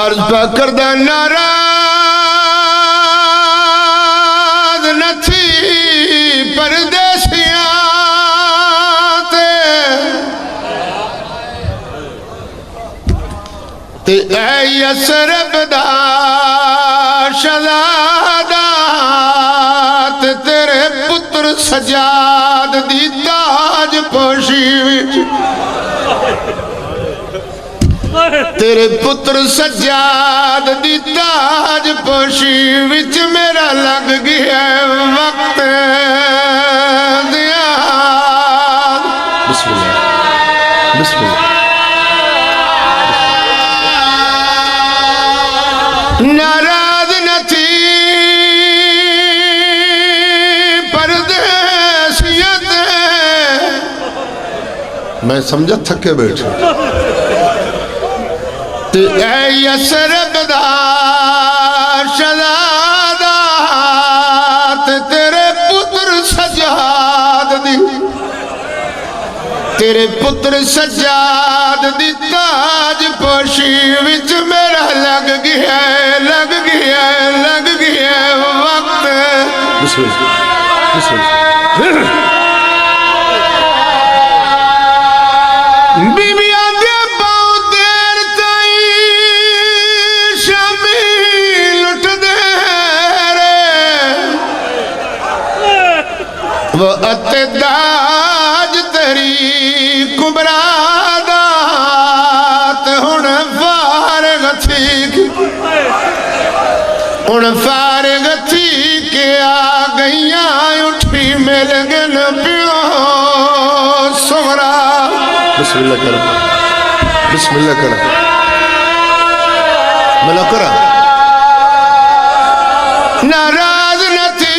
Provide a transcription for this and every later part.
अर्ज करदा नाराज नथी परदेसियां ते ऐ यसरब दा शहजादा तेरे पुत्र सजाद दी ताज पोशी विच तेरे पुत्र सज्जाद दी ताज पोशी विच मेरा लग गया वक्त दिया। बिस्मिल्लाह बिस्मिल्लाह। नाराज नथी परदेसियत मैं समझा थके बैठे ते यसरब दा शहजादा तेरे पुत्र सज्जाद दी तेरे पुत्र सज्जाद दी ताज पोशी विच मेरा लग गया वक्त। बीबिया दे बहुत देर ताई शामी लुट दे रे वो अते दाज तेरी कुबरा दात हुण फारग थी के आ गईया उठी मिल गन पियो सोहरा। बिस्मिल्लाह करा बिस्मिल्लाह करा मिला करा। नाराज नथी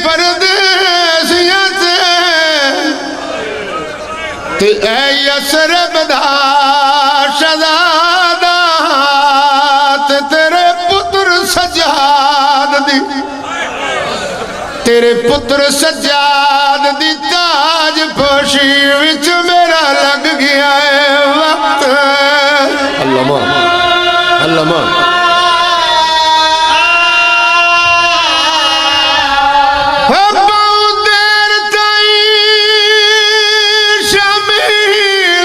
परदेसियां ते ऐ यसरब दा शहजादा तेरे पुत्र सज्जाद दी तेरे पुत्र सज्जाद दी ताज पोशी विच मेरा लग गया वक्त। अल्लामा अल्लामा बहुत देर ताई शामी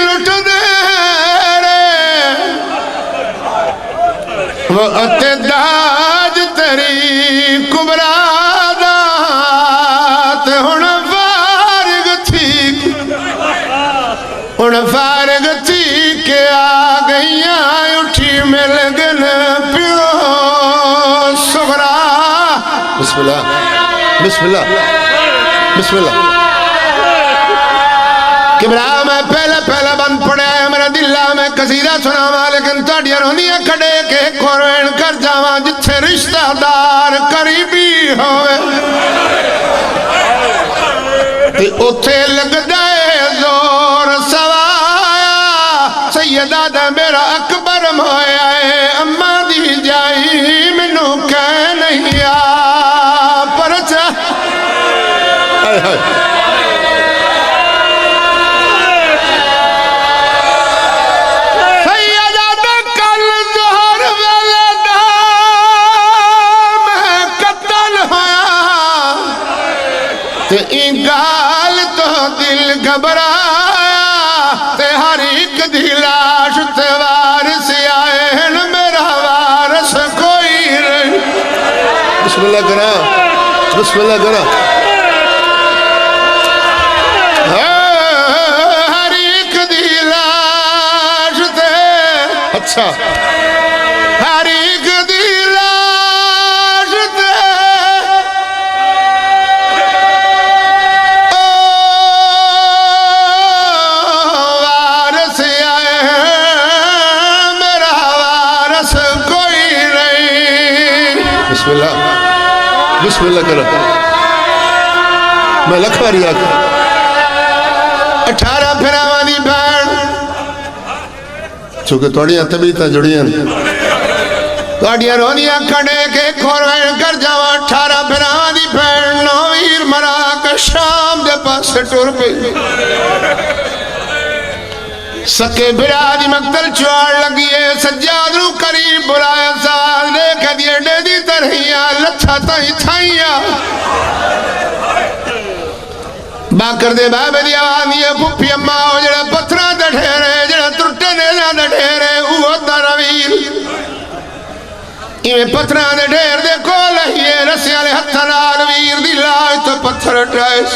लुट दे रे वो अते दाज तेरी कुबरा दात हुण फारग थी के आ गईया उठी मिल गन पियो सोहरा। बिस्मिल्लाह बिस्मिल्लाह बिस्मिल्लाह। किबरा मैं पहले बंद पड़ा है मेरा दिला में कसीदा सुनावा लेकिन ताड़ियां रोंदियां खड़े के खोरवेण कर जावा जिथे रिश्तेदार करीबी होवे ते उथे लगदा है जोर सवाया सैयदा दा मेरा अकबर मोया है अम्मा दी जाई मैनू कह नहीं आ पर सैयदा दा कल जोहर वेले दा मैं कत्ल होया ते ई गाल तो दिल घबराया ते हर एक दी लाश ते वारिस आए हैं मेरा वारस कोई नहीं। बिस्मिल्लाह करा बिस्मिल्लाह करा। हर एक दी लाश ते अच्छा हर एक दी लाश ते वारस आए हैं मेरा वारस कोई नहीं। बिस्मिल्लाह बिस्मिल्लाह करो मैं लख बारी आखा 18 फिरावां दी भैन चूंकि थोड़ियां तबीयत जुड़ियां रोनियां खड़े के खोरवेण कर जावा 18 फिरावां दी भैन नौवीर मरा के शाम दे पासे टुर पई सके बिराज मकतल चुआड़ लगी है सज्जाद नू करीब बुलाया साल देख दिए डेदी तरहिया लथा ताई थाइया बाकर दे बाबे दी आवाज नहीं है फुफी अम्मा ओ जड़ा पत्थरां दे ढेरे जड़ा टुटे नेज़ां दे ढेरे वो तरवीर इवें पत्थरां दे ढेर दे कोल ही रस्सियां दे हत्थां नाल वीर दी लाश तो पत्थर ट्राइस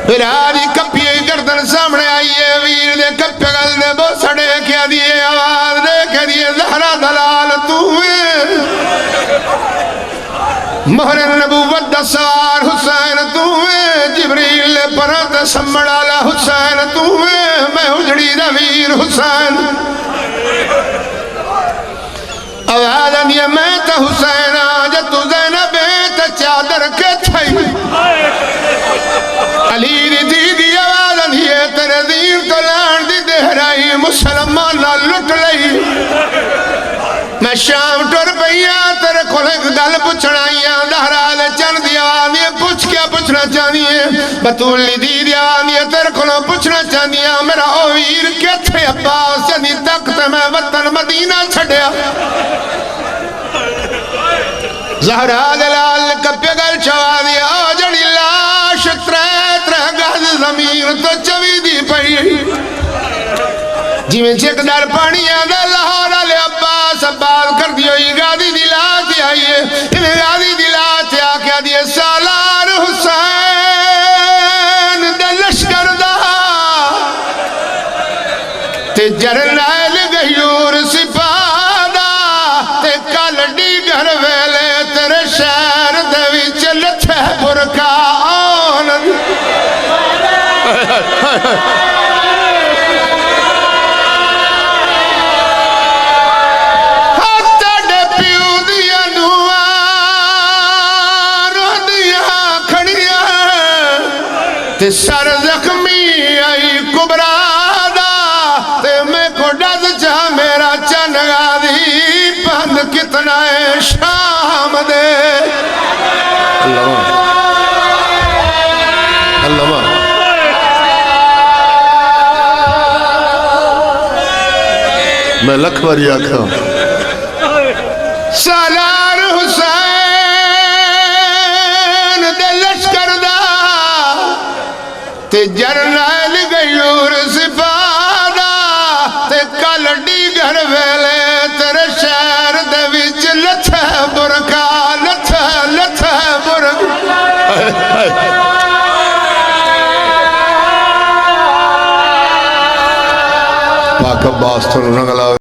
बिराजी कपी गर्दन सामने आई है वीर दे कप्पे गल दे बोसड़े क्या दिए आवाज दे के दिए ज़हरा दलाल तू मोहर नबूवत दा सवार हुसैन तू जिब्रील ने परत संभलाला हुसैन तू मैं उजड़ी दा वीर हुसैन आवाज आंदी मैं तो हुसैन जब तू ज़ैनब ते चादर के थई अली दी दी आवाज आंदी तेरे दीन तो लान दी देहराई मुसलमान लुट लई मैं शाम टुर पईया तेरे को एक गल पूछना आई दहराल चंद दी आवाज पूछ क्या पूछना चाहनी है बतूली दी दी आवाज तेरे को पूछना चाहनी है मेरा ओ वीर किथे अब्बास जदी तक ते मैं वतन मदीना छड़िया ज़हरा दलाल कप्पे गल चवा दिया ओ जड़ी लाश त्रै त्रै गज जमीन तो चवी दी पई जिवें चेकदार पानी आंदा लाहौर वाले अब्बास अब्बास कर दियो गादी दी लाश आई है इवें गादी दी लाश आख्या दिए सालार हुसैन दे लश्कर दा ते जरनैल गयूर सिपादा ते कल डीगर वेले तेरे शहर दे विच लथे बुरका आन ते सर जख्मी आई कुबरा दा ते मैं को डज जा मेरा चनगा दी बंद कितना है शाम दे अल्लाह अल्लाह मैं लख बारी आखा सालार हुसैन दे लश्कर दा ते जरनैल गयूर सिपादा ते कल डीगर वेले तेरे शहर दे विच लथे बुरका लथे लथे बुरका पाक अब्बास तो न गला